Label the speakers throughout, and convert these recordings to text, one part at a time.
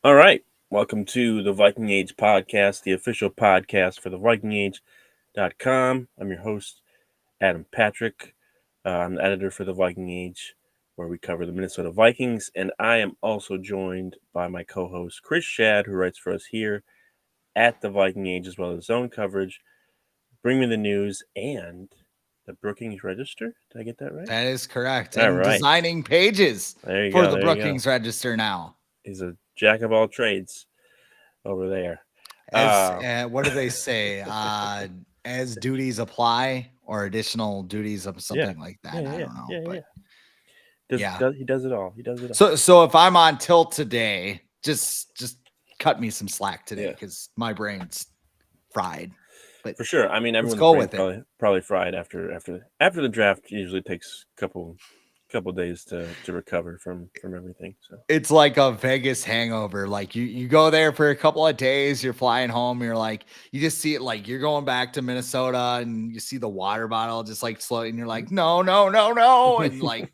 Speaker 1: All right. Welcome to the Viking Age podcast, the official podcast for the VikingAge.com. I'm your host, Adam Patrick. I'm the editor for the Viking Age, where we cover the Minnesota Vikings. And I am also joined by my co host, Chris Schad, who writes for us here at the Viking Age, as well as zone coverage. Bring me the news and the Brookings Register. Did I get that right?
Speaker 2: That is correct.
Speaker 1: All
Speaker 2: And
Speaker 1: right.
Speaker 2: designing pages
Speaker 1: There you
Speaker 2: for
Speaker 1: go.
Speaker 2: the
Speaker 1: There you go.
Speaker 2: Brookings Register now.
Speaker 1: He's a jack of all trades over there.
Speaker 2: As what do they say? As duties apply or additional duties of something like that. I don't know. But
Speaker 1: He does it all. He does it all.
Speaker 2: So if I'm on tilt today, just cut me some slack today because my brain's fried. But
Speaker 1: for sure. I mean, everyone's
Speaker 2: go with it.
Speaker 1: Probably fried after the draft. Usually takes a couple days to recover from everything. So
Speaker 2: it's like a Vegas hangover. Like you go there for a couple of days, you're flying home, you're like, you just see it like you're going back to Minnesota and you see the water bottle just like slow, and you're like, no. And like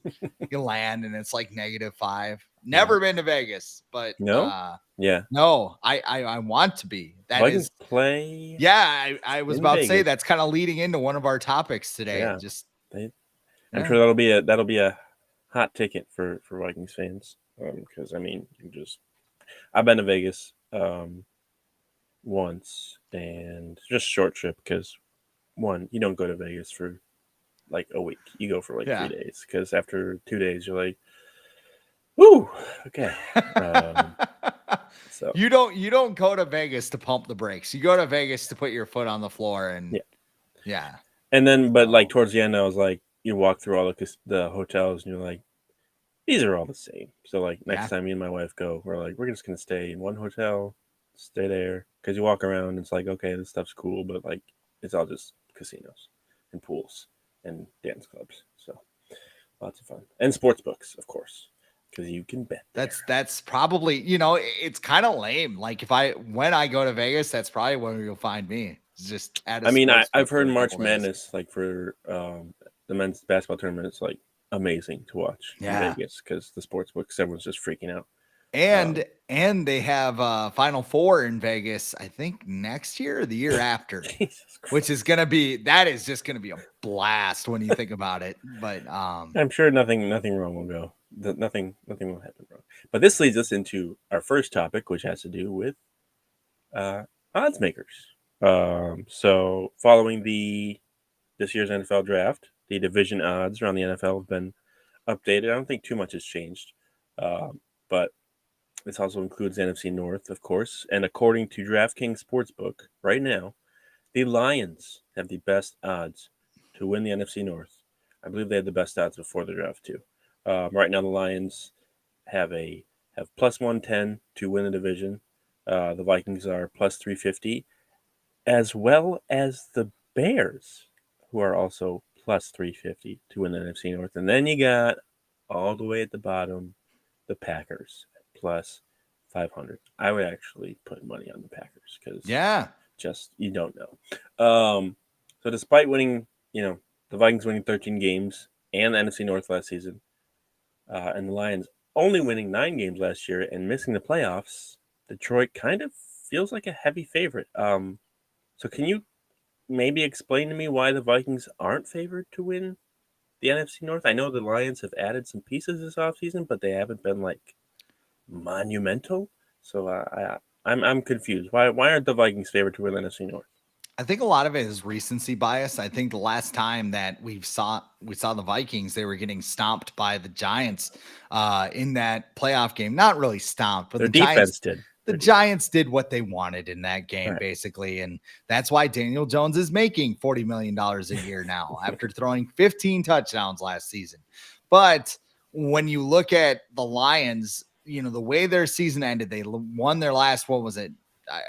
Speaker 2: you land and it's like -5. Never been to Vegas, but
Speaker 1: no,
Speaker 2: I want to be. That
Speaker 1: Vikings
Speaker 2: is
Speaker 1: play.
Speaker 2: Yeah, I was about
Speaker 1: Vegas.
Speaker 2: to say that's kind of leading into one of our topics today.
Speaker 1: Yeah. I'm sure that'll be a hot ticket for Vikings fans, because I mean, I've been to Vegas once, and just short trip because you don't go to Vegas for like a week, you go for like 3 days, because after 2 days you're like, woo, okay. So
Speaker 2: you don't go to Vegas to pump the brakes. You go to Vegas to put your foot on the floor and
Speaker 1: and then but like towards the end I was like, you walk through all the hotels and you're like, these are all the same. So like next time me and my wife go, we're like, we're just gonna stay in one hotel, stay there, because you walk around and it's like, okay, this stuff's cool, but like it's all just casinos and pools and dance clubs. So lots of fun, and sports books, of course, because you can bet there.
Speaker 2: That's probably, it's kind of lame. Like when I go to Vegas, that's probably where you'll find me. It's just
Speaker 1: I've heard March Madness, like for the men's basketball tournament, it's like amazing to watch in Vegas because the sports books, everyone's just freaking out.
Speaker 2: And they have Final Four in Vegas, I think next year or the year after, which is just gonna be a blast when you think about it. But
Speaker 1: I'm sure nothing wrong will go. Nothing will happen wrong. But this leads us into our first topic, which has to do with odds makers. So following this year's NFL draft, the division odds around the NFL have been updated. I don't think too much has changed, but this also includes the NFC North, of course. And according to DraftKings Sportsbook, right now, the Lions have the best odds to win the NFC North. I believe they had the best odds before the draft too. Right now, the Lions have plus 110 to win the division. The Vikings are plus 350, as well as the Bears, who are also plus 350 to win the NFC North. And then you got all the way at the bottom, the Packers plus 500. I would actually put money on the Packers because just you don't know. So despite winning, the Vikings winning 13 games and the NFC North last season, and the Lions only winning 9 games last year and missing the playoffs, Detroit kind of feels like a heavy favorite. So can you maybe explain to me why the Vikings aren't favored to win the NFC North? I know the Lions have added some pieces this offseason, but they haven't been like monumental. So I'm confused. Why aren't the Vikings favored to win the NFC North?
Speaker 2: I think a lot of it is recency bias. I think the last time that we saw the Vikings, they were getting stomped by the Giants in that playoff game. Not really stomped, but
Speaker 1: their defense did.
Speaker 2: The Giants did what they wanted in that game, basically. And that's why Daniel Jones is making $40 million a year now after throwing 15 touchdowns last season. But when you look at the Lions, the way their season ended, they won their last, what was it?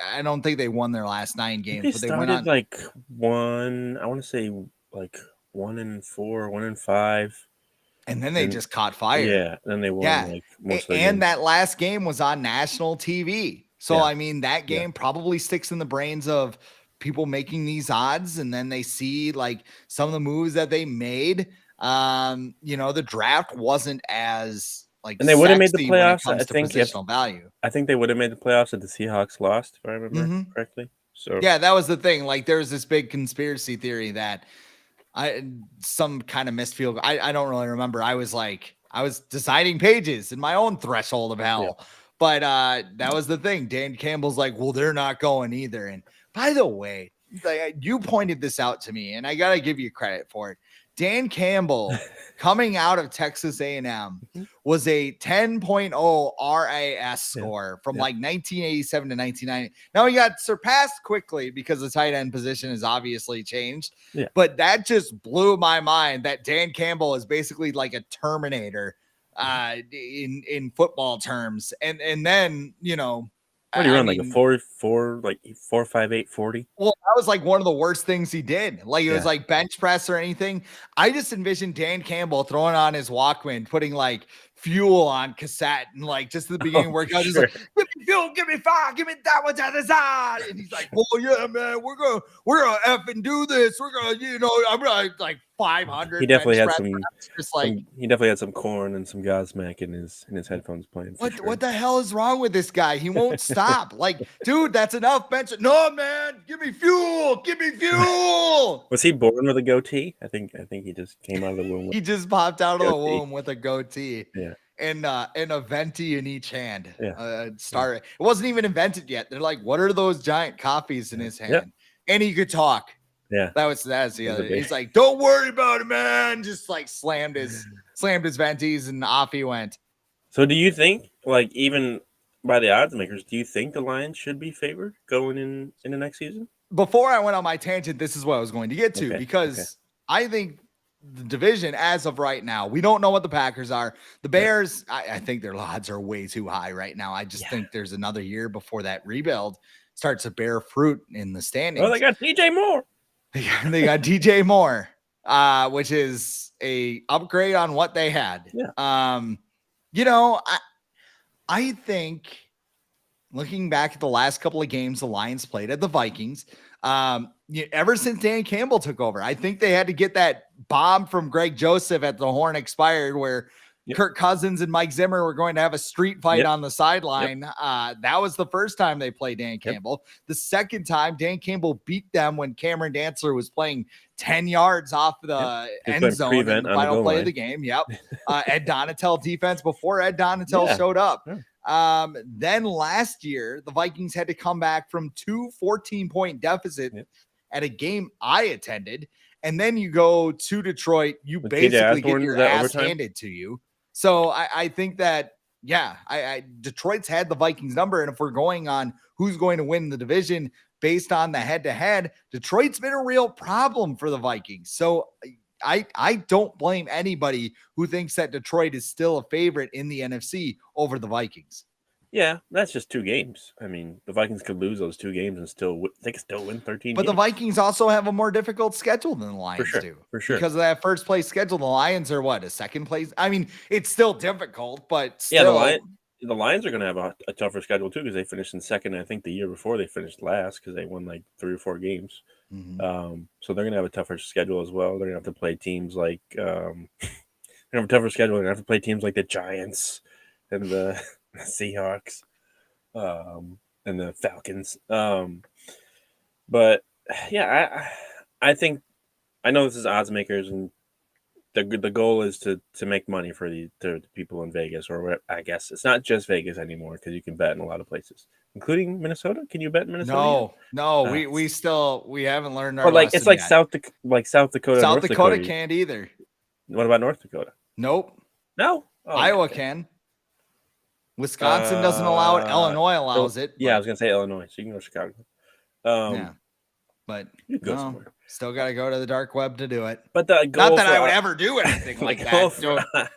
Speaker 2: I don't think they won their last 9 games.
Speaker 1: But they went on like one, I want to say like 1-4, 1-5.
Speaker 2: And then they just caught fire.
Speaker 1: Yeah, then they won. Like most of the
Speaker 2: games. That last game was on national TV. So, I mean, that game probably sticks in the brains of people making these odds. And then they see like some of the moves that they made. The draft wasn't as like
Speaker 1: And they would have made the
Speaker 2: sexy when it
Speaker 1: playoffs, I
Speaker 2: comes to
Speaker 1: think, if
Speaker 2: positional value.
Speaker 1: I think they would have made the playoffs if the Seahawks lost, if I remember correctly. So
Speaker 2: Yeah, that was the thing. Like there was this big conspiracy theory that some kind of missed field goal. I don't really remember. I was deciding pages in my own threshold of hell.
Speaker 1: Yeah.
Speaker 2: But that was the thing. Dan Campbell's like, well, they're not going either. And by the way, like, you pointed this out to me, and I gotta give you credit for it. Dan Campbell coming out of Texas A&M was a 10.0 RAS score from like 1987 to 1990. Now he got surpassed quickly because the tight end position has obviously changed.
Speaker 1: Yeah.
Speaker 2: But that just blew my mind that Dan Campbell is basically like a Terminator in football terms. And then, you know,
Speaker 1: what do you run, like a 4.58 40?
Speaker 2: Well, that was like one of the worst things he did. Like it was like bench press or anything. I just envisioned Dan Campbell throwing on his Walkman, putting like fuel on cassette, and like just at the beginning workout, just like, give me fuel, give me fire, give me that one to the side. And he's like, well, yeah, man, we're gonna effing do this. We're gonna, you know, I'm gonna like 500.
Speaker 1: He definitely had some,
Speaker 2: just like
Speaker 1: he definitely had some corn and some Godsmack in his headphones playing.
Speaker 2: What the hell is wrong with this guy? He won't stop. Like, dude, that's enough bench. No, man, give me fuel. Give me fuel.
Speaker 1: Was he born with a goatee? I think he just came out of the womb.
Speaker 2: He just popped out of the womb with a goatee.
Speaker 1: Yeah.
Speaker 2: And a venti in each hand.
Speaker 1: Yeah.
Speaker 2: It wasn't even invented yet. They're like, what are those giant coffees in his hand?
Speaker 1: Yep.
Speaker 2: And he could talk.
Speaker 1: Yeah.
Speaker 2: That's the other. He's like, don't worry about it, man. Just like slammed his ventis and off he went.
Speaker 1: So do you think, like, even by the odds makers, do you think the Lions should be favored going in the next season?
Speaker 2: Before I went on my tangent, this is what I was going to get to, because I think the division as of right now, we don't know what the Packers are. The Bears, I think their odds are way too high right now. I just think there's another year before that rebuild starts to bear fruit in the standings.
Speaker 1: Oh, they got DJ Moore.
Speaker 2: They got DJ Moore, which is a upgrade on what they had.
Speaker 1: Yeah.
Speaker 2: You know, I think looking back at the last couple of games the Lions played at the Vikings, ever since Dan Campbell took over, I think they had to get that bomb from Greg Joseph at the horn expired where Kirk Cousins and Mike Zimmer were going to have a street fight on the sideline. That was the first time they played Dan Campbell. The second time, Dan Campbell beat them when Cameron Dantzler was playing 10 yards off the end zone in the final play of the game. Ed Donatel defense before Ed Donatel showed up. Then last year, the Vikings had to come back from 2 14-point deficit at a game I attended. And then you go to Detroit, you basically get your ass handed to you. So I think that, Detroit's had the Vikings number. And if we're going on who's going to win the division based on the head-to-head, Detroit's been a real problem for the Vikings. So I don't blame anybody who thinks that Detroit is still a favorite in the NFC over the Vikings.
Speaker 1: Yeah, that's just 2 games. I mean, the Vikings could lose those 2 games and they could still win 13
Speaker 2: But
Speaker 1: games.
Speaker 2: the Vikings also have a more difficult schedule than the Lions do.
Speaker 1: For sure.
Speaker 2: Because of that first place schedule, the Lions are a second place? I mean, it's still difficult, but still.
Speaker 1: Yeah, the Lions are going to have a tougher schedule too, because they finished in second. I think the year before they finished last because they won like 3 or 4 games.
Speaker 2: Mm-hmm.
Speaker 1: So they're going to have a tougher schedule as well. They're going to have to play teams like they're going to have a tougher schedule. They're going to have to play teams like the Giants and the Seahawks. And the Falcons. But yeah, I think, I know this is odds makers, and the goal is to make money for the people in Vegas, or I guess it's not just Vegas anymore, because you can bet in a lot of places, including Minnesota. Can you bet in Minnesota?
Speaker 2: No, we haven't learned our
Speaker 1: lesson. Like, it's like
Speaker 2: yet.
Speaker 1: South Dakota.
Speaker 2: South Dakota can't either.
Speaker 1: What about North Dakota?
Speaker 2: Nope.
Speaker 1: No.
Speaker 2: Iowa can. Wisconsin doesn't allow it. Illinois allows it.
Speaker 1: Yeah, I was gonna say Illinois, so you can go to Chicago.
Speaker 2: But still got to go to the dark web to do it.
Speaker 1: But the goal,
Speaker 2: not that I would ever do anything like that.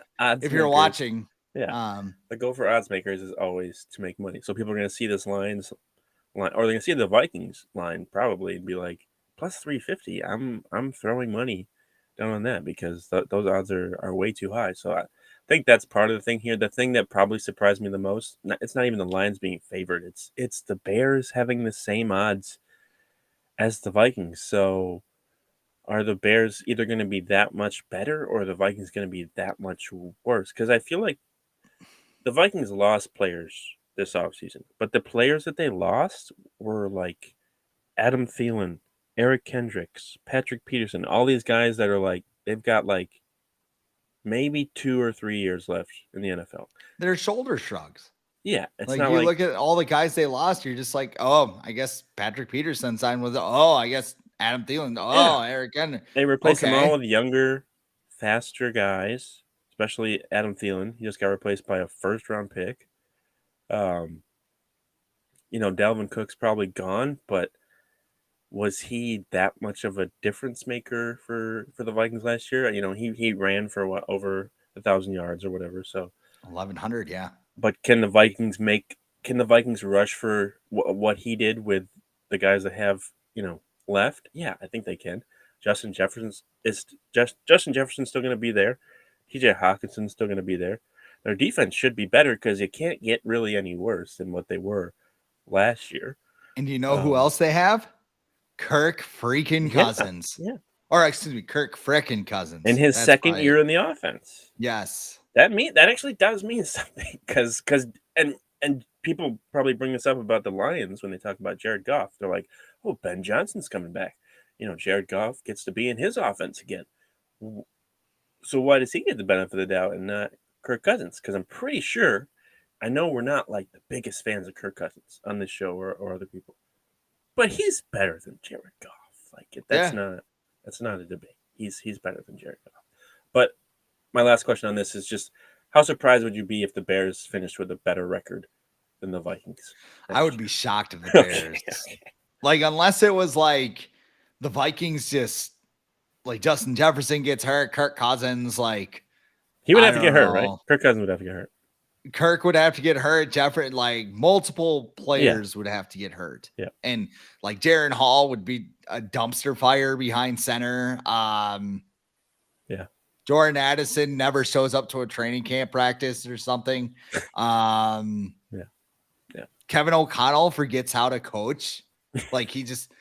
Speaker 2: If you're watching,
Speaker 1: the goal for odds makers is always to make money. So people are gonna see this line, or they're gonna see the Vikings line probably and be like, plus 350. I'm throwing money down on that because those odds are way too high. So I think that's part of the thing here. The thing that probably surprised me the most, it's not even the Lions being favored. It's the Bears having the same odds as the Vikings. So are the Bears either going to be that much better, or the Vikings going to be that much worse? Because I feel like the Vikings lost players this offseason, but the players that they lost were like Adam Thielen, Eric Kendricks, Patrick Peterson, all these guys that are like they've got like maybe 2 or 3 years left in the NFL.
Speaker 2: They're shoulder shrugs.
Speaker 1: Yeah, it's
Speaker 2: Like,
Speaker 1: not
Speaker 2: you
Speaker 1: like
Speaker 2: look at all the guys they lost, you're just like, oh, I guess Patrick Peterson signed with it. Oh, I guess Adam Thielen.
Speaker 1: yeah,
Speaker 2: Oh, Eric Kendricks.
Speaker 1: they replaced them all
Speaker 2: Okay.
Speaker 1: with younger, faster guys, especially Adam Thielen. He just got replaced by a first round pick. Um, Dalvin Cook's probably gone, but was he that much of a difference maker for the Vikings last year? He ran for what, over 1,000 yards or whatever. So
Speaker 2: 1,100, yeah.
Speaker 1: But can the Vikings rush for what he did with the guys that have left? Yeah, I think they can. Justin Jefferson's still going to be there. T.J. Hawkinson's still going to be there. Their defense should be better because you can't get really any worse than what they were last year.
Speaker 2: And do you know who else they have? Kirk freaking Cousins.
Speaker 1: Yeah.
Speaker 2: Or excuse me, Kirk frickin' Cousins.
Speaker 1: In his second year in the offense.
Speaker 2: Yes.
Speaker 1: That actually does mean something because and people probably bring this up about the Lions when they talk about Jared Goff. They're like, oh, Ben Johnson's coming back. Jared Goff gets to be in his offense again. So why does he get the benefit of the doubt and not Kirk Cousins? Because I'm pretty sure, I know we're not like the biggest fans of Kirk Cousins on this show or other people, but he's better than Jared Goff. Like that's not a debate. He's better than Jared Goff. But my last question on this is just, how surprised would you be if the Bears finished with a better record than the Vikings?
Speaker 2: I would be shocked if the Bears. Okay. Like, unless it was like the Vikings just, like, Justin Jefferson gets hurt, Kirk Cousins, like,
Speaker 1: he would have to get hurt, right? Kirk Cousins would have to get hurt.
Speaker 2: Kirk would have to get hurt. Jefferson, like, multiple players would have to get hurt.
Speaker 1: Yeah.
Speaker 2: And like Jaron Hall would be a dumpster fire behind center.
Speaker 1: Yeah.
Speaker 2: Jordan Addison never shows up to a training camp practice or something.
Speaker 1: Yeah.
Speaker 2: Kevin O'Connell forgets how to coach. Like, he just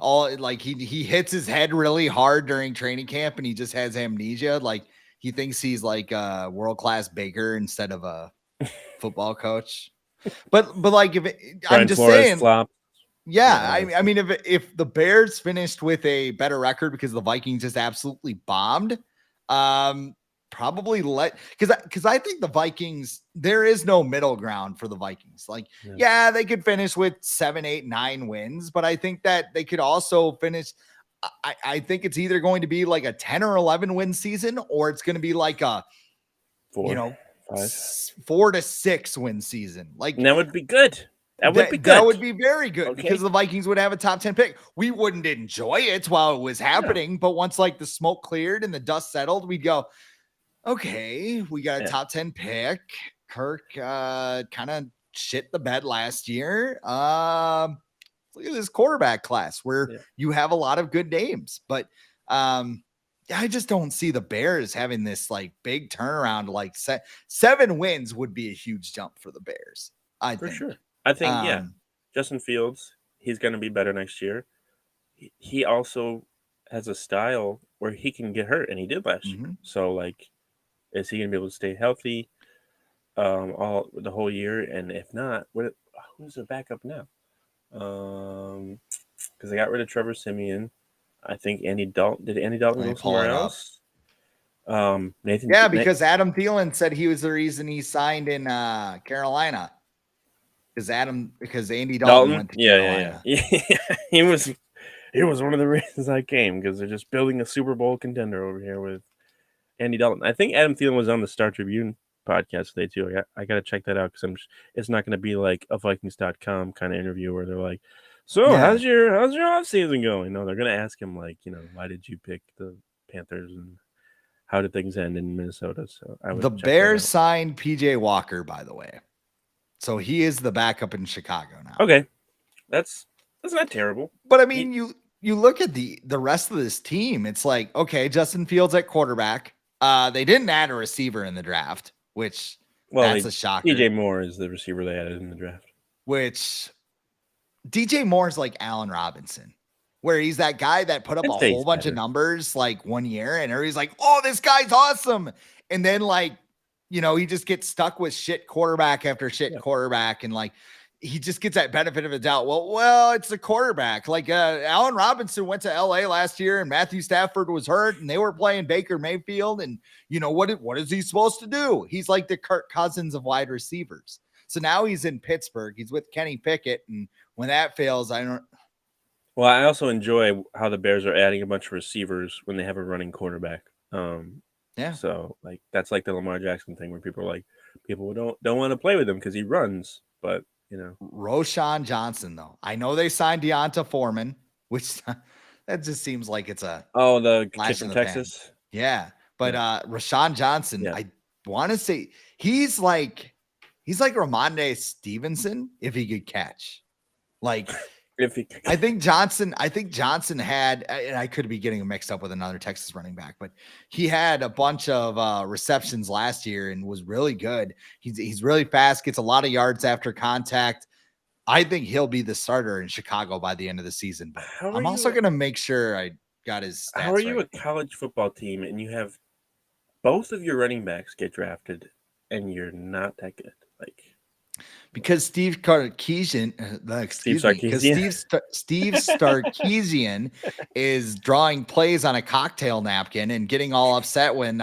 Speaker 2: he hits his head really hard during training camp and he just has amnesia. Like, he thinks he's like a world-class baker instead of a football coach. But like, I'm just
Speaker 1: Flores
Speaker 2: saying,
Speaker 1: flop.
Speaker 2: Yeah, I mean, if the Bears finished with a better record because the Vikings just absolutely bombed, probably because I think the Vikings, there is no middle ground for the Vikings. Like, yeah, they could finish with 7, 8, 9 wins, but I think that they could also finish. I think it's either going to be like a 10 or 11 win season, or it's going to be like a
Speaker 1: 4
Speaker 2: to 6 win season. Like,
Speaker 1: and that would be good. That would be good.
Speaker 2: That would be very good because the Vikings would have a top 10 pick. We wouldn't enjoy it while it was happening, but once like the smoke cleared and the dust settled, we'd go, okay, we got a top 10 pick. Kirk kind of shit the bed last year. Look at this quarterback class where you have a lot of good names, but I just don't see the Bears having this like big turnaround. Like 7 wins would be a huge jump for the Bears. I think.
Speaker 1: Sure. I think, Justin Fields, he's going to be better next year. He also has a style where he can get hurt, and he did last year. So, like, is he going to be able to stay healthy the whole year? And if not, who's their backup now? Because they got rid of Trevor Siemian. I think Andy Dalton. Did Andy Dalton go somewhere else?
Speaker 2: Because Adam Thielen said he was the reason he signed in Carolina. Because Andy Dalton went to Carolina.
Speaker 1: Yeah. He was one of the reasons I came, because they're just building a Super Bowl contender over here with Andy Dalton. I think Adam Thielen was on the Star Tribune podcast today too. I got to check that out because it's not going to be like a Vikings.com kind of interview where they're like, so how's your off season going? No, they're going to ask him like, why did you pick the Panthers and how did things end in Minnesota? So
Speaker 2: the Bears signed PJ Walker, by the way. So he is the backup in Chicago now.
Speaker 1: Okay. That's not terrible.
Speaker 2: But I mean, you look at the rest of this team, it's like, okay, Justin Fields at quarterback. They didn't add a receiver in the draft, which that's a shocker.
Speaker 1: DJ Moore is the receiver they added in the draft.
Speaker 2: Which DJ Moore is like Allen Robinson, where he's that guy that put up a whole bunch of numbers like one year and everybody's like, oh, this guy's awesome. And then like, he just gets stuck with shit quarterback after shit
Speaker 1: Yeah.
Speaker 2: quarterback. And like, he just gets that benefit of the doubt. Well, it's the quarterback. Like Allen Robinson went to LA last year and Matthew Stafford was hurt and they were playing Baker Mayfield. And what is he supposed to do? He's like the Kirk Cousins of wide receivers. So now he's in Pittsburgh. He's with Kenny Pickett. And when that fails,
Speaker 1: Well, I also enjoy how the Bears are adding a bunch of receivers when they have a running quarterback.
Speaker 2: Yeah.
Speaker 1: So like that's like the Lamar Jackson thing where people don't want to play with him because he runs, but
Speaker 2: Roshan Johnson, though. I know they signed Deonta Foreman, which that just seems like it's a
Speaker 1: the
Speaker 2: flash
Speaker 1: kid from
Speaker 2: in the
Speaker 1: Texas.
Speaker 2: pan. Yeah. But Rashawn Johnson, I want to say he's like Ramondre Stevenson if he could catch. Like I think Johnson had, and I could be getting mixed up with another Texas running back, but he had a bunch of receptions last year and was really good. He's really fast, gets a lot of yards after contact. I think he'll be the starter in Chicago by the end of the season. But I'm also going to make sure I got his stats.
Speaker 1: How are you a college football team and you have both of your running backs get drafted and you're not that good? Like,
Speaker 2: because Steve Sarkisian, Steve Sarkisian is drawing plays on a cocktail napkin and getting all upset when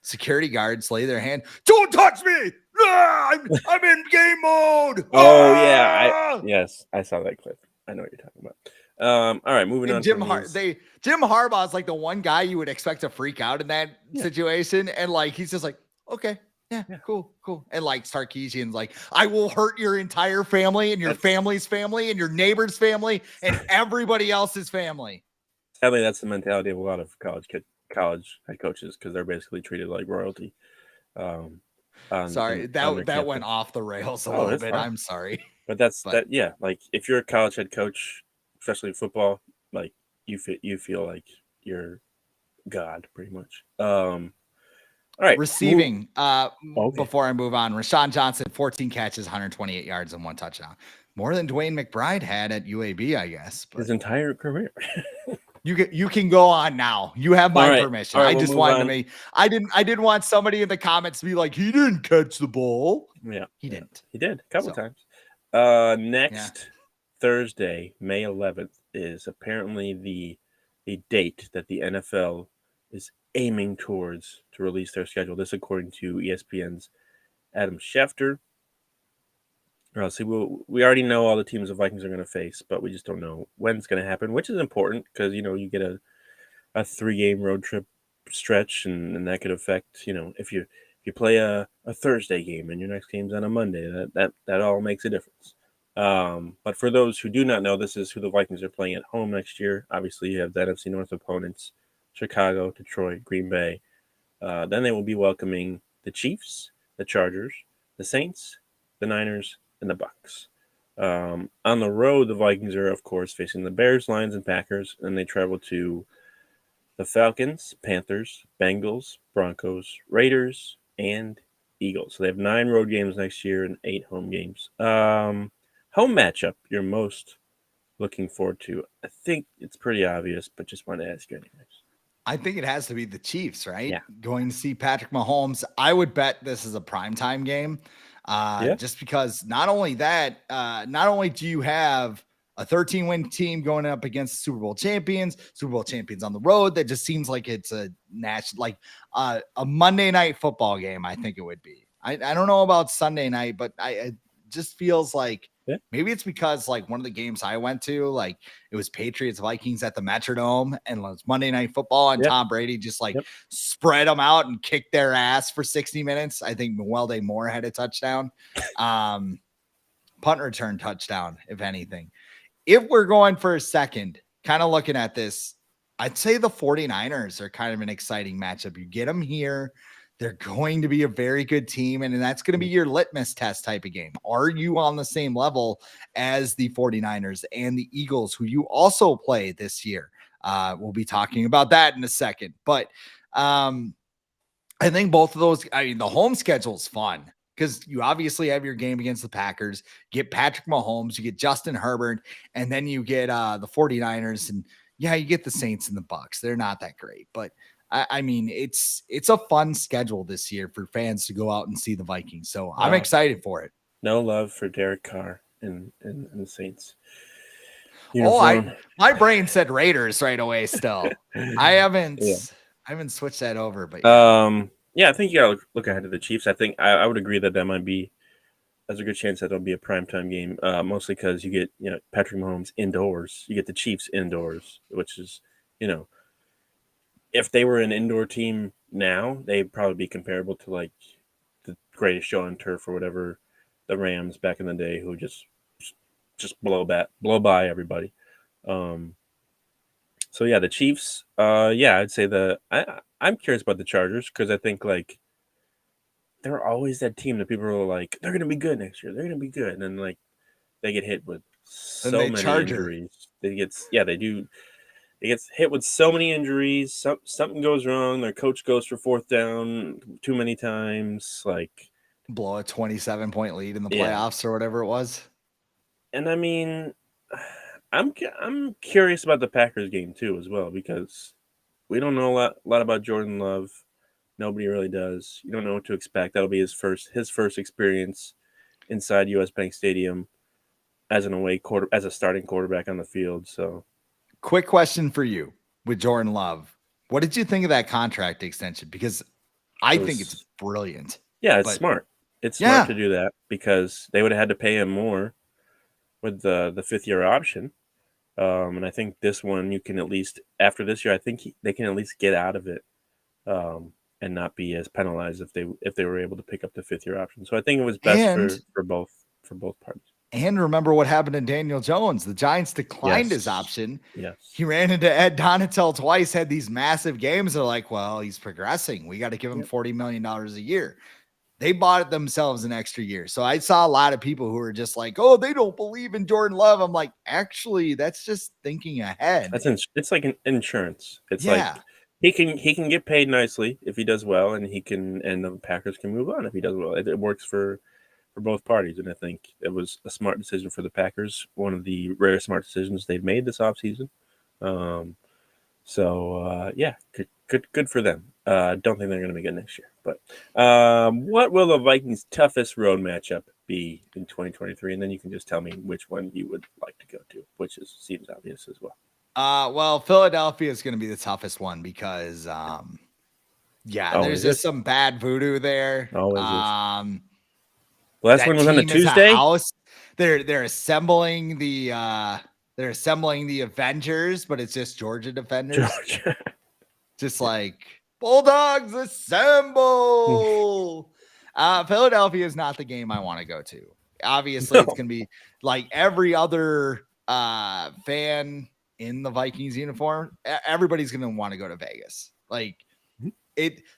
Speaker 2: security guards lay their hand. Don't touch me! I'm in game mode.
Speaker 1: Oh yeah, yes, I saw that clip. I know what you're talking about. All right, moving on.
Speaker 2: Jim Harbaugh is like the one guy you would expect to freak out in that situation, and like he's just like, okay. Yeah, cool. And like Sarkisian's like, I will hurt your entire family and your family's family and your neighbor's family and everybody else's family.
Speaker 1: Sadly, that's the mentality of a lot of college head coaches because they're basically treated like royalty.
Speaker 2: Sorry, that went off the rails a little bit. Fine. I'm sorry.
Speaker 1: But that. Like if you're a college head coach, especially football, like you feel like you're God pretty much. All right.
Speaker 2: Receiving, before I move on, Rashawn Johnson, 14 catches, 128 yards, and 1 touchdown. More than Dwayne McBride had at UAB, I guess.
Speaker 1: But his entire career.
Speaker 2: You can go on now. You have my permission. I just wanted I didn't want somebody in the comments to be like, he didn't catch the ball.
Speaker 1: Yeah.
Speaker 2: He didn't.
Speaker 1: He did a couple times. Next Thursday, May 11th, is apparently the date that the NFL is aiming towards to release their schedule. This according to ESPN's Adam Schefter. We already know all the teams the Vikings are going to face, but we just don't know when it's going to happen, which is important because you get a 3-game road trip stretch, and that could affect if you play a Thursday game and your next game's on a Monday, that all makes a difference. But for those who do not know, this is who the Vikings are playing at home next year. Obviously, you have the NFC North opponents: Chicago, Detroit, Green Bay. Then they will be welcoming the Chiefs, the Chargers, the Saints, the Niners, and the Bucks. On the road, the Vikings are, of course, facing the Bears, Lions, and Packers, and they travel to the Falcons, Panthers, Bengals, Broncos, Raiders, and Eagles. So they have 9 road games next year and 8 home games. Home matchup you're most looking forward to? I think it's pretty obvious, but just wanted to ask you anyways.
Speaker 2: I think it has to be the Chiefs, right? Yeah. Going to see Patrick Mahomes. I would bet this is a primetime game. Just because not only do you have a 13-win team going up against Super Bowl champions on the road, that just seems like it's a a Monday night football game. I think it would be. I don't know about Sunday night, but it just feels like maybe it's because like one of the games I went to, like it was Patriots Vikings at the Metrodome, and it was Monday Night Football, and Tom Brady just spread them out and kicked their ass for 60 minutes. I think Mwelde Moore had a touchdown, punt return touchdown, if anything. If we're going for a second, kind of looking at this, I'd say the 49ers are kind of an exciting matchup. You get them here. They're going to be a very good team, and that's going to be your litmus test type of game. Are you on the same level as the 49ers and the Eagles, who you also play this year? We'll be talking about that in a second. But I think both of those, the home schedule is fun because you obviously have your game against the Packers, get Patrick Mahomes, you get Justin Herbert, and then you get the 49ers, and you get the Saints and the Bucks. They're not that great, but I mean, it's a fun schedule this year for fans to go out and see the Vikings. So I'm excited for it.
Speaker 1: No love for Derek Carr and the Saints
Speaker 2: uniform.
Speaker 1: Oh,
Speaker 2: my brain said Raiders right away. Still, I haven't switched that over. But
Speaker 1: I think you gotta look ahead to the Chiefs. I think I would agree that might be. There's a good chance that it'll be a primetime game, mostly because you get Patrick Mahomes indoors. You get the Chiefs indoors, which is if they were an indoor team now, they'd probably be comparable to like the greatest show on turf or whatever, the Rams back in the day, who just blow by everybody. So yeah, the Chiefs. I'd say I'm curious about the Chargers because I think like they're always that team that people are like they're gonna be good next year. They're gonna be good, and then like they get hit with so many injuries. They do. They get hit with so many injuries. Something goes wrong. Their coach goes for fourth down too many times. Like
Speaker 2: blow a 27-point lead in the playoffs or whatever it was.
Speaker 1: And I mean, I'm curious about the Packers game too as well because we don't know a lot about Jordan Love. Nobody really does. You don't know what to expect. That'll be his first experience inside US Bank Stadium as a starting quarterback on the field. So,
Speaker 2: quick question for you with Jordan Love. What did you think of that contract extension? Because I think it's brilliant.
Speaker 1: Yeah, it's smart. It's smart to do that because they would have had to pay him more with the fifth-year option. And I think this one you can at least after this year, I think they can at least get out of it and not be as penalized if they were able to pick up the fifth-year option. So I think it was best for both parties.
Speaker 2: And remember what happened to Daniel Jones. The Giants declined his option.
Speaker 1: Yes.
Speaker 2: He ran into Ed Donatel twice, had these massive games. They're like, well, he's progressing. We got to give him $40 million a year. They bought it themselves an extra year. So I saw a lot of people who were just like, oh, they don't believe in Jordan Love. I'm like, actually, that's just thinking ahead.
Speaker 1: It's like an insurance. It's like he can get paid nicely if he does well, and the Packers can move on if he does well. It works for both parties, and I think it was a smart decision for the Packers. One of the rare smart decisions they've made this offseason. Good for them. Don't think they're going to be good next year. But what will the Vikings' toughest road matchup be in 2023? And then you can just tell me which one you would like to go to, which seems obvious as well.
Speaker 2: Well, Philadelphia is going to be the toughest one because, there's just some bad voodoo there.
Speaker 1: Last one was on a Tuesday.
Speaker 2: They're assembling the Avengers, but it's just Georgia defenders. Just like Bulldogs assemble. Philadelphia is not the game I want to go to. Obviously, it's gonna be like every other fan in the Vikings uniform. Everybody's gonna want to go to Vegas. Like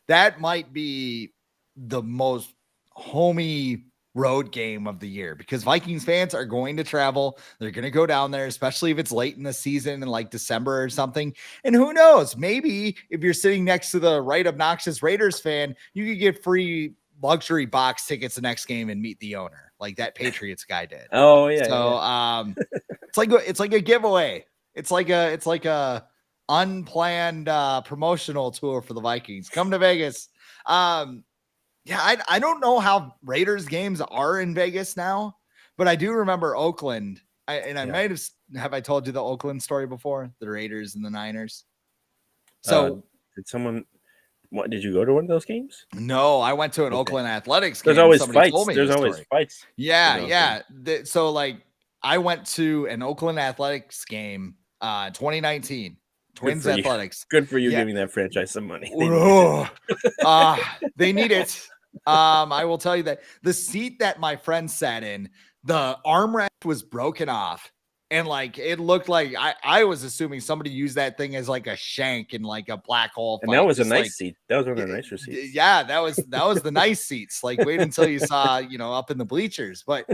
Speaker 2: that might be the most homey road game of the year because Vikings fans are going to travel. They're going to go down there, especially if it's late in the season in like December or something. And who knows, maybe if you're sitting next to the right obnoxious Raiders fan, you could get free luxury box tickets the next game and meet the owner like that Patriots guy did.
Speaker 1: Oh yeah.
Speaker 2: So it's like a giveaway. It's like a unplanned promotional tour for the Vikings. Come to Vegas. I don't know how Raiders games are in Vegas now, but I do remember Oakland. Might have I told you the Oakland story before? The Raiders and the Niners. So
Speaker 1: did you go to one of those games?
Speaker 2: No, I went to an Oakland Athletics game.
Speaker 1: There's always fights. There's always fights.
Speaker 2: Yeah. So like I went to an Oakland Athletics game 2019. Twins Athletics.
Speaker 1: Good for you giving that franchise some money.
Speaker 2: They need it. I will tell you that the seat that my friend sat in, the armrest was broken off. And like it looked like I was assuming somebody used that thing as like a shank in like a black hole fight.
Speaker 1: And that was a nice seat. That was one of the nicer seats.
Speaker 2: Yeah, that was the nice seats. Like wait until you saw, up in the bleachers. But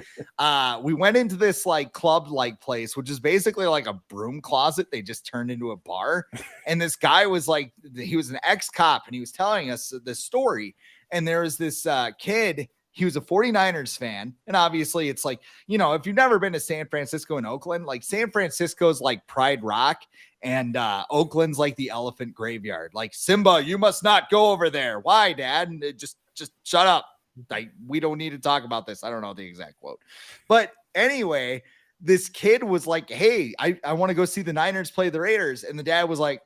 Speaker 2: we went into this like club like place, which is basically like a broom closet. They just turned into a bar. And this guy was like, he was an ex-cop and he was telling us this story. And there was this kid. he was a 49ers fan. And obviously it's like, if you've never been to San Francisco and Oakland, like San Francisco's like Pride Rock and Oakland's like the elephant graveyard. Like, Simba, you must not go over there. Why, Dad? And just shut up. Like, we don't need to talk about this. I don't know the exact quote. But anyway, this kid was like, hey, I want to go see the Niners play the Raiders. And the dad was like,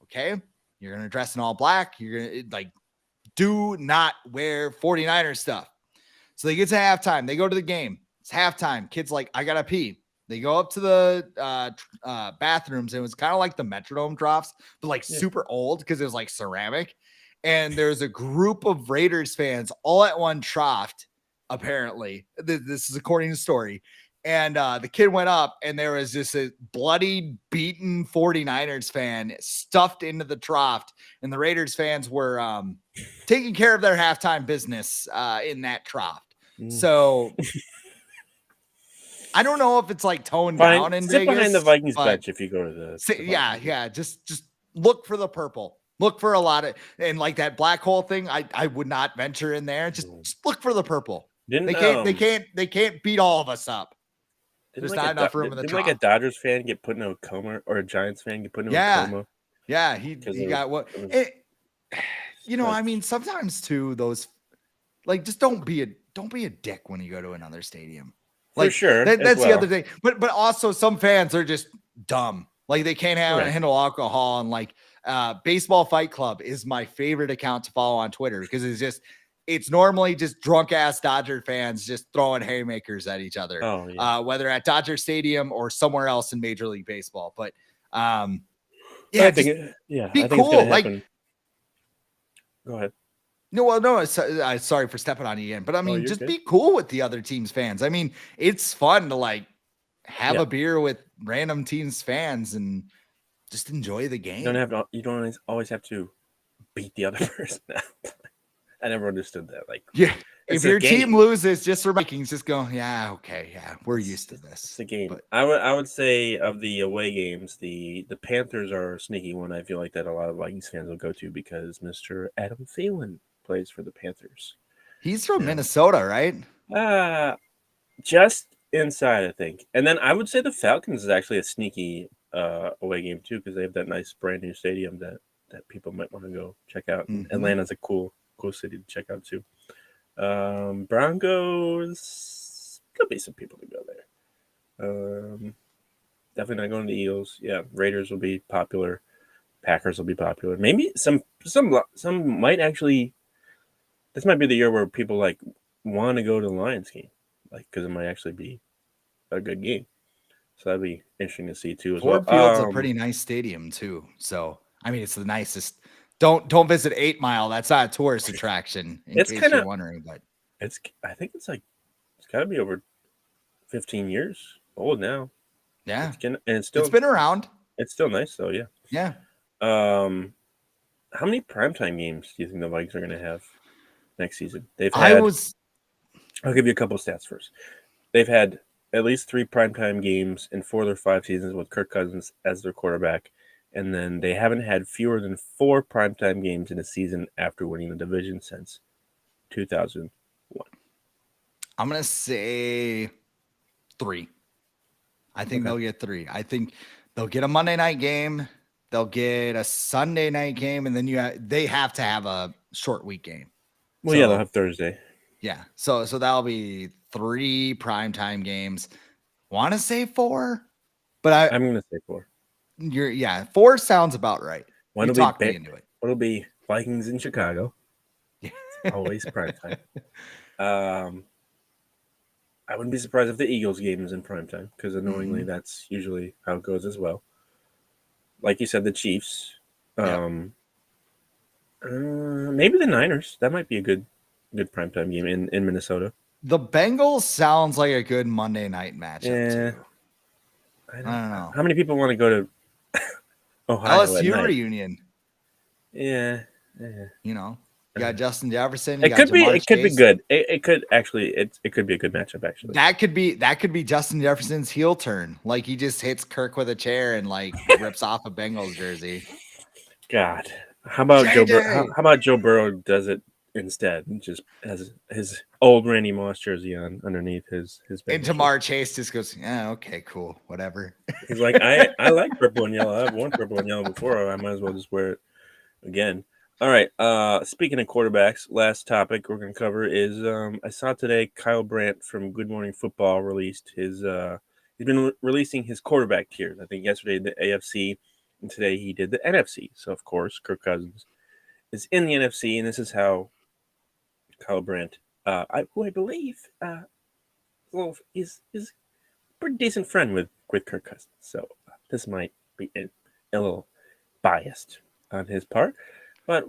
Speaker 2: okay, you're going to dress in all black. You're going to do not wear 49ers stuff. So they get to halftime. They go to the game. It's halftime. Kid's like, I got to pee. They go up to the bathrooms. It was kind of like the Metrodome troughs, but super old because it was like ceramic. And there's a group of Raiders fans all at one trough, apparently. This is according to the story. And the kid went up, and there was just a bloody, beaten 49ers fan stuffed into the trough. And the Raiders fans were taking care of their halftime business in that trough. So I don't know if it's like toned down in
Speaker 1: Sit
Speaker 2: Vegas.
Speaker 1: behind the Vikings bench if you go to the
Speaker 2: yeah. Just look for the purple. Look for a lot of, and like that black hole thing. I would not venture in there. Just look for the purple. They can't beat all of us up. There's not enough room in the trough.
Speaker 1: Like a Dodgers fan get put in a coma, or a Giants fan get put in a coma.
Speaker 2: Yeah, he got what. I mean, sometimes too, those just don't be a dick when you go to another stadium.
Speaker 1: For sure,
Speaker 2: that's the other thing. But also some fans are just dumb. Like, they can't handle alcohol. And Baseball Fight Club is my favorite account to follow on Twitter because it's normally just drunk ass Dodger fans just throwing haymakers at each other, whether at Dodger Stadium or somewhere else in Major League Baseball. But
Speaker 1: I think
Speaker 2: be cool.
Speaker 1: Go ahead.
Speaker 2: No, sorry for stepping on you again, but I mean, just be cool with the other team's fans. I mean, it's fun to have a beer with random teams' fans and just enjoy the game.
Speaker 1: You don't always have to beat the other person. I never understood that.
Speaker 2: If your team loses, just for Vikings, just go, we're used to this.
Speaker 1: It's a game. But I would say of the away games, the Panthers are a sneaky one. I feel like that a lot of Vikings fans will go to because Mr. Adam Thielen plays for the Panthers.
Speaker 2: He's from Minnesota, right?
Speaker 1: Just inside, I think. And then I would say the Falcons is actually a sneaky away game too, because they have that nice brand new stadium that people might want to go check out. Mm-hmm. Atlanta's a cool city to check out too. Broncos, could be some people to go there. Definitely not going to the Eagles. Yeah, Raiders will be popular. Packers will be popular. Maybe some might actually. This might be the year where people want to go to the Lions game, because it might actually be a good game. So that'd be interesting to see too.
Speaker 2: Ford Field's a pretty nice stadium too. So I mean, it's the nicest. Don't visit 8 Mile. That's not a tourist attraction. In case you're wondering, but
Speaker 1: I think it's got to be over 15 years old now.
Speaker 2: Yeah,
Speaker 1: it's
Speaker 2: been around.
Speaker 1: It's still nice though. Yeah.
Speaker 2: Yeah.
Speaker 1: How many primetime games do you think the Vikings are going to have next season? I'll give you a couple of stats first. They've had at least 3 primetime games in 4 of their 5 seasons with Kirk Cousins as their quarterback. And then they haven't had fewer than 4 primetime games in a season after winning the division since 2001.
Speaker 2: I'm going to say 3. I think they'll get 3. I think they'll get a Monday night game. They'll get a Sunday night game. And then they have to have a short week game.
Speaker 1: Well, they'll have Thursday.
Speaker 2: Yeah. So that'll be 3 primetime games. Want to say 4? But
Speaker 1: I'm going to say 4.
Speaker 2: 4 sounds about right.
Speaker 1: One will be into it. It'll be Vikings in Chicago. Always primetime. I wouldn't be surprised if the Eagles game is in primetime because annoyingly that's usually how it goes as well. Like you said, the Chiefs. Maybe the Niners. That might be a good primetime game in Minnesota.
Speaker 2: The Bengals sounds like a good Monday night matchup too.
Speaker 1: I don't know. How many people want to go to Ohio
Speaker 2: LSU reunion?
Speaker 1: Yeah.
Speaker 2: You got Justin Jefferson.
Speaker 1: It could be good. It could actually. It could be a good matchup. Actually,
Speaker 2: that could be Justin Jefferson's heel turn. He just hits Kirk with a chair and rips off a Bengals jersey.
Speaker 1: God, how about Joe? How about Joe Burrow does it instead. Just has his old Randy Moss jersey on underneath his
Speaker 2: And
Speaker 1: Bengals shirt.
Speaker 2: Jamar Chase just goes, yeah, okay, cool, whatever.
Speaker 1: He's like, I like purple and yellow. I've worn purple and yellow before. I might as well just wear it again. All right. Speaking of quarterbacks, last topic we're gonna cover is I saw today Kyle Brandt from Good Morning Football released his he's been releasing his quarterback tiers. I think yesterday the AFC and today he did the NFC. So of course Kirk Cousins is in the NFC, and this is how Kyle Brandt, who I believe, well, is a pretty decent friend with Kirk Cousins. So this might be a little biased on his part, but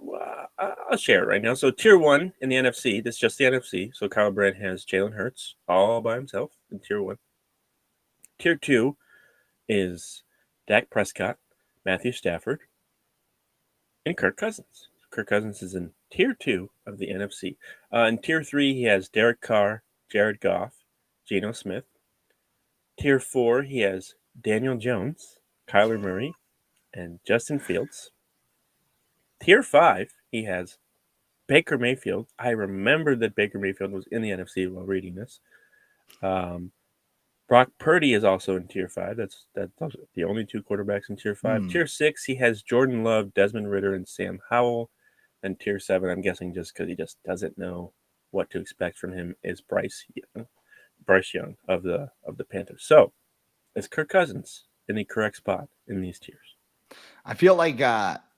Speaker 1: I'll share it right now. So tier one in the NFC, that's just the NFC. So Kyle Brandt has Jalen Hurts all by himself in tier one. Tier two is Dak Prescott, Matthew Stafford, and Kirk Cousins. Kirk Cousins is in tier two of the NFC. In tier three, he has Derek Carr, Jared Goff, Geno Smith. Tier four, he has Daniel Jones, Kyler Murray, and Justin Fields. Tier five, he has Baker Mayfield. I remember that Baker Mayfield was in the NFC while reading this. Brock Purdy is also in tier five. That's the only two quarterbacks in tier five. Tier six, he has Jordan Love, Desmond Ritter, and Sam Howell. And tier seven, I'm guessing just because he just doesn't know what to expect from him, is Bryce Young of the Panthers. So, is Kirk Cousins in the correct spot in these tiers?
Speaker 2: I feel like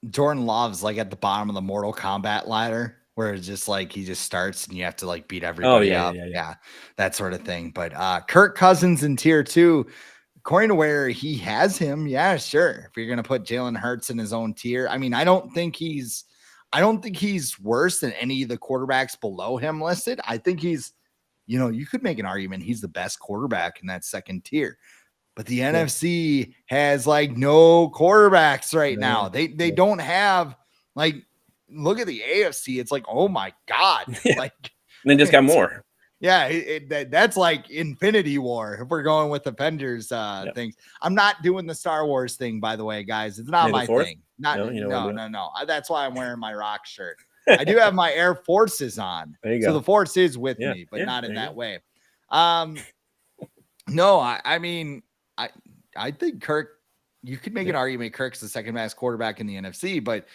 Speaker 2: Jordan Love's like at the bottom of the Mortal Kombat ladder, where it's just like he just starts and you have to like beat everybody up. Yeah, that sort of thing. But Kirk Cousins in tier two, according to where he has him, yeah, sure. If you're gonna put Jalen Hurts in his own tier, I mean, I don't think he's worse than any of the quarterbacks below him listed. I think he's, you could make an argument he's the best quarterback in that second tier. But the NFC has like no quarterbacks right now. They don't have, like, look at the AFC. It's like, oh my God. Like,
Speaker 1: they just got more.
Speaker 2: Yeah, that's like Infinity War if we're going with Avengers things. I'm not doing the Star Wars thing, by the way, guys. It's not my thing. No. That's why I'm wearing my rock shirt. I do have my Air Forces on.
Speaker 1: There you
Speaker 2: so
Speaker 1: go.
Speaker 2: The Force is with me, but not in that way. No, I mean, I think Kirk, you could make an argument Kirk's the second best quarterback in the NFC, but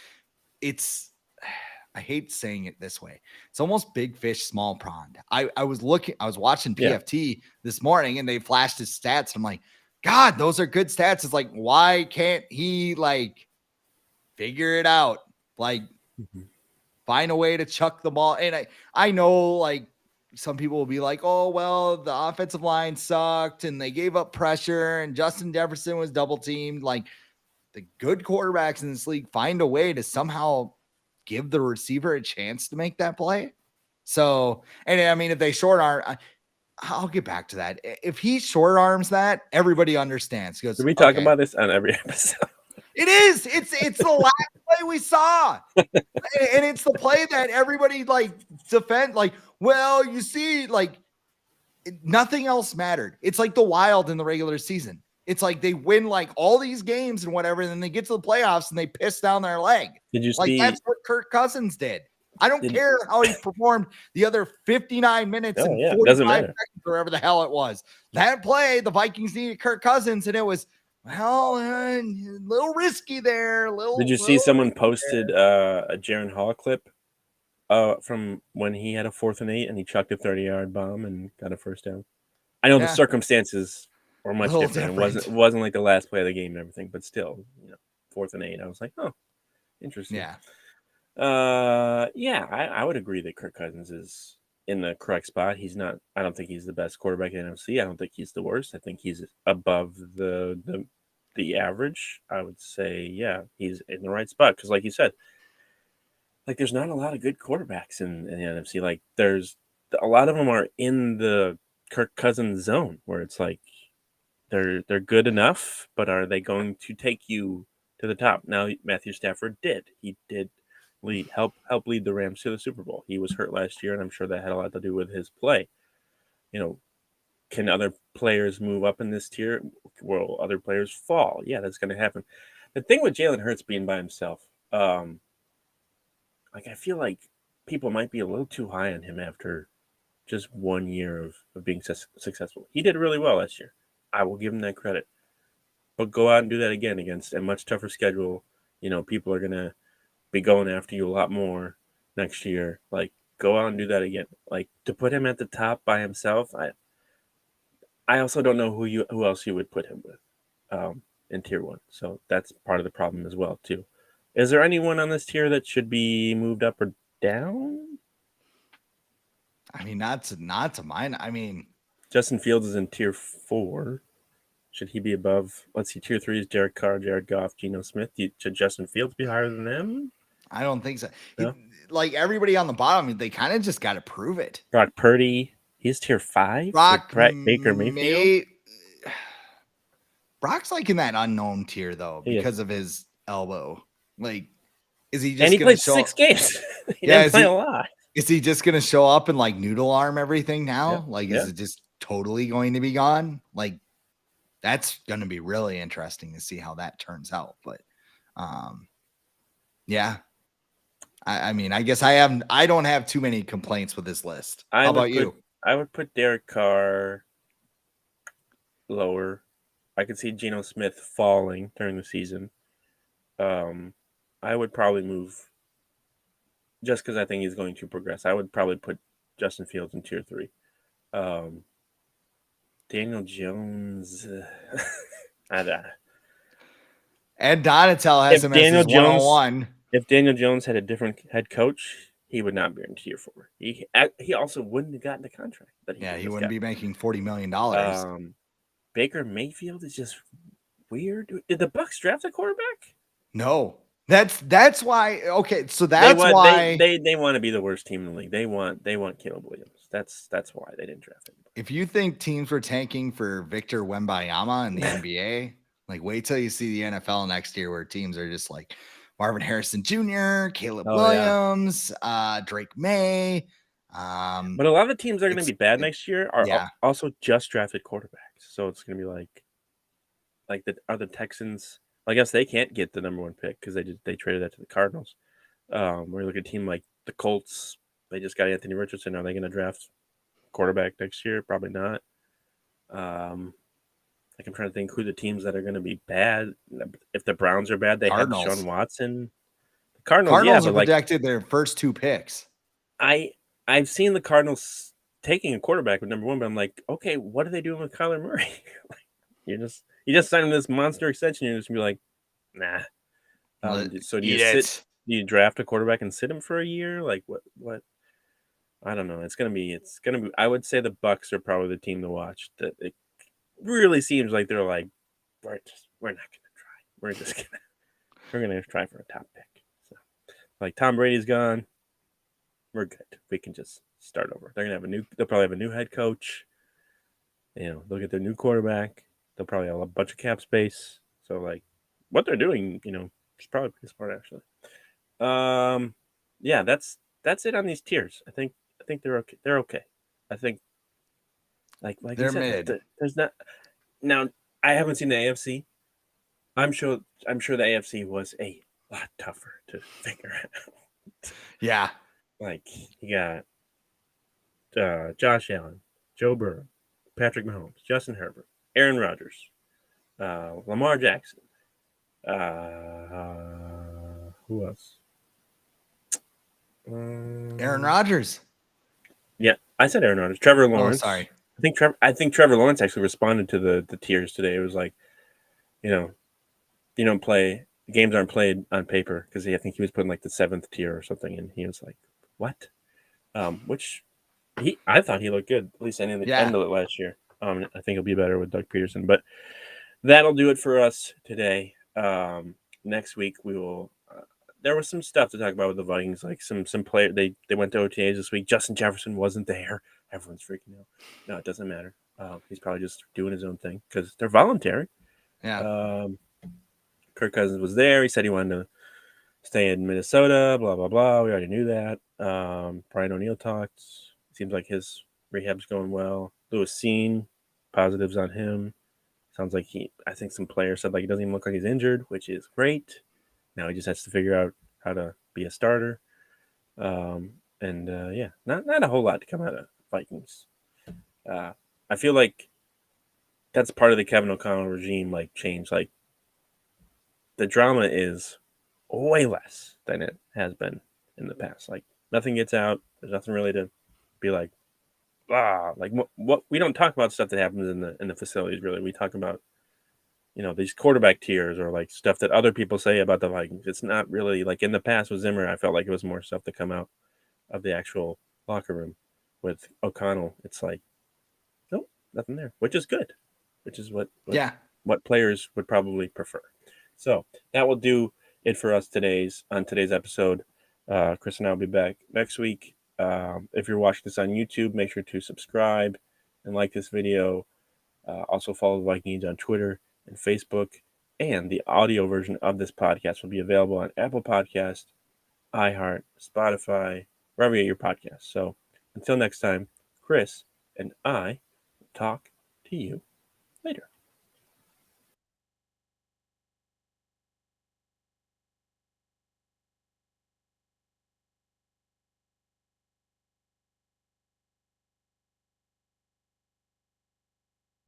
Speaker 2: I hate saying it this way. It's almost big fish, small pond. I was watching PFT this morning and they flashed his stats. I'm like, God, those are good stats. It's like, why can't he like figure it out? Like find a way to chuck the ball. And I know like some people will be like, oh, well, the offensive line sucked and they gave up pressure and Justin Jefferson was double teamed. Like the good quarterbacks in this league find a way to somehow give the receiver a chance to make that play. So, and I mean, if they short arm, I'll get back to that. If he short arms that, everybody understands. He goes,
Speaker 1: we talk about this on every episode.
Speaker 2: It is. It's the last play we saw. And it's the play that everybody like defend. Like, well, you see, like nothing else mattered. It's like the Wild in the regular season. It's like they win like all these games and whatever, and then they get to the playoffs and they piss down their leg.
Speaker 1: Did you
Speaker 2: see? That's what Kirk Cousins did. I don't care how he performed the other 59 minutes and 45 seconds, wherever the hell it was. That play, the Vikings needed Kirk Cousins, and it was, well, a little risky there.
Speaker 1: Did you see someone posted a Jaron Hall clip from when he had a 4th and 8 and he chucked a 30-yard bomb and got a first down? I know the circumstances were much different. It wasn't like the last play of the game and everything, but still, 4th and 8. I was like, oh, interesting.
Speaker 2: Yeah.
Speaker 1: I would agree that Kirk Cousins is in the correct spot. He's not. I don't think he's the best quarterback in the NFC. I don't think he's the worst. I think he's above the average. I would say, yeah, he's in the right spot because, like you said, like there's not a lot of good quarterbacks in the NFC. Like there's a lot of them are in the Kirk Cousins zone where it's like they're good enough, but are they going to take you to the top? Now Matthew Stafford did. He did help lead the Rams to the Super Bowl. He was hurt last year, and I'm sure that had a lot to do with his play. Can other players move up in this tier? Will other players fall? Yeah, that's going to happen. The thing with Jalen Hurts being by himself, like I feel like people might be a little too high on him after just 1 year of being successful. He did really well last year. I will give him that credit. But go out and do that again against a much tougher schedule. People are going to be going after you a lot more next year. Like, go out and do that again. Like, to put him at the top by himself, I also don't know who else you would put him with in tier 1. So that's part of the problem as well too. Is there anyone on this tier that should be moved up or down?
Speaker 2: I mean, not to mine. I mean,
Speaker 1: Justin Fields is in tier 4. Should he be above? Let's see. Tier 3 is Derek Carr, Jared Goff, Geno Smith. Should Justin Fields be higher than them?
Speaker 2: I don't think so.
Speaker 1: No.
Speaker 2: Like everybody on the bottom, they kind of just got to prove it.
Speaker 1: Brock Purdy, he's tier 5.
Speaker 2: Brock
Speaker 1: Baker Mayfield.
Speaker 2: Brock's like in that unknown tier though because of his elbow. Like, is he just?
Speaker 1: And he played 6 games. He didn't play a lot.
Speaker 2: Is he just going to show up and like noodle arm everything now? Is it just totally going to be gone? Like, that's going to be really interesting to see how that turns out. But, yeah. I mean, I guess I don't have too many complaints with this list. How about you?
Speaker 1: I would put Derek Carr lower. I could see Geno Smith falling during the season. I would probably move, just because I think he's going to progress. I would probably put Justin Fields in tier 3. Daniel Jones.
Speaker 2: Ed Donatel has him as his one-on-one.
Speaker 1: If Daniel Jones had a different head coach, he would not be in tier 4. He also wouldn't have gotten the contract that
Speaker 2: he wouldn't be making $40 million.
Speaker 1: Baker Mayfield is just weird. Did the Bucs draft a quarterback?
Speaker 2: No. That's why. Okay, so why
Speaker 1: they want to be the worst team in the league. They want Caleb Williams. That's why they didn't draft him.
Speaker 2: If you think teams were tanking for Victor Wembanyama in the NBA, like wait till you see the NFL next year, where teams are just like Marvin Harrison Jr., Caleb Williams, Drake May.
Speaker 1: But a lot of the teams that are going to be bad next year are also just drafted quarterbacks. So it's going to be like the Texans. I guess they can't get the number 1 pick because they traded that to the Cardinals. Or you look at a team like the Colts, they just got Anthony Richardson. Are they going to draft quarterback next year? Probably not. I'm trying to think who the teams that are going to be bad. If the Browns are bad, they Cardinals. Have Deshaun Watson. The Cardinals
Speaker 2: have projected their first 2 picks.
Speaker 1: I've seen the Cardinals taking a quarterback with number 1, but I'm like, okay, what are they doing with Kyler Murray? You just signed him this monster extension. You're just gonna be like, nah. So do you draft a quarterback and sit him for a year? Like what? I don't know. It's gonna be. I would say the Bucs are probably the team to watch. That it really seems like they're like, we're not gonna try. We're gonna try for a top pick. So, like Tom Brady's gone, we're good. We can just start over. They'll probably have a new head coach. They'll get their new quarterback. They'll probably have a bunch of cap space. So, like, what they're doing, is probably pretty smart, actually. Yeah, that's it on these tiers. I think they're okay. They're okay. I think, like
Speaker 2: they're mid.
Speaker 1: There's not. Now, I haven't seen the AFC. I'm sure the AFC was a lot tougher to figure out.
Speaker 2: Yeah.
Speaker 1: Like, you got Josh Allen, Joe Burrow, Patrick Mahomes, Justin Herbert, Aaron Rodgers, Lamar Jackson. Who else?
Speaker 2: Aaron Rodgers.
Speaker 1: Yeah, I said Aaron Rodgers. Trevor Lawrence.
Speaker 2: Oh, sorry.
Speaker 1: I think Trevor Lawrence actually responded to the tiers today. It was like, you don't play. The games aren't played on paper because I think he was putting like the 7th tier or something, and he was like, "What?" Which I thought he looked good, at least end of it last year. I think he'll be better with Doug Peterson, but that'll do it for us today. Next week we will. There was some stuff to talk about with the Vikings, like some player. They went to OTAs this week. Justin Jefferson wasn't there. Everyone's freaking out. No, it doesn't matter. He's probably just doing his own thing because they're voluntary.
Speaker 2: Yeah.
Speaker 1: Kirk Cousins was there. He said he wanted to stay in Minnesota. Blah blah blah. We already knew that. Brian O'Neill talked. Seems like his rehab's going well. Lewis Seen, positives on him. Sounds like I think some players said like he doesn't even look like he's injured, which is great. Now he just has to figure out how to be a starter. And And yeah, not a whole lot to come out of Vikings. I feel like that's part of the Kevin O'Connell regime, like change. Like the drama is way less than it has been in the past. Like nothing gets out. There's nothing really to be like, like what we don't talk about stuff that happens in the facilities. Really, we talk about these quarterback tiers or like stuff that other people say about the Vikings. It's not really like in the past with Zimmer. I felt like it was more stuff to come out of the actual locker room. With O'Connell, it's like nope, nothing there, which is good, which is
Speaker 2: Yeah.
Speaker 1: what players would probably prefer. So that will do it for us on today's episode. Chris and I will be back next week. If you're watching this on YouTube, make sure to subscribe and like this video. Also follow the Vikings on Twitter and Facebook. And the audio version of this podcast will be available on Apple Podcast, iHeart, Spotify, wherever you get your podcasts. So until next time, Chris and I will talk to you later.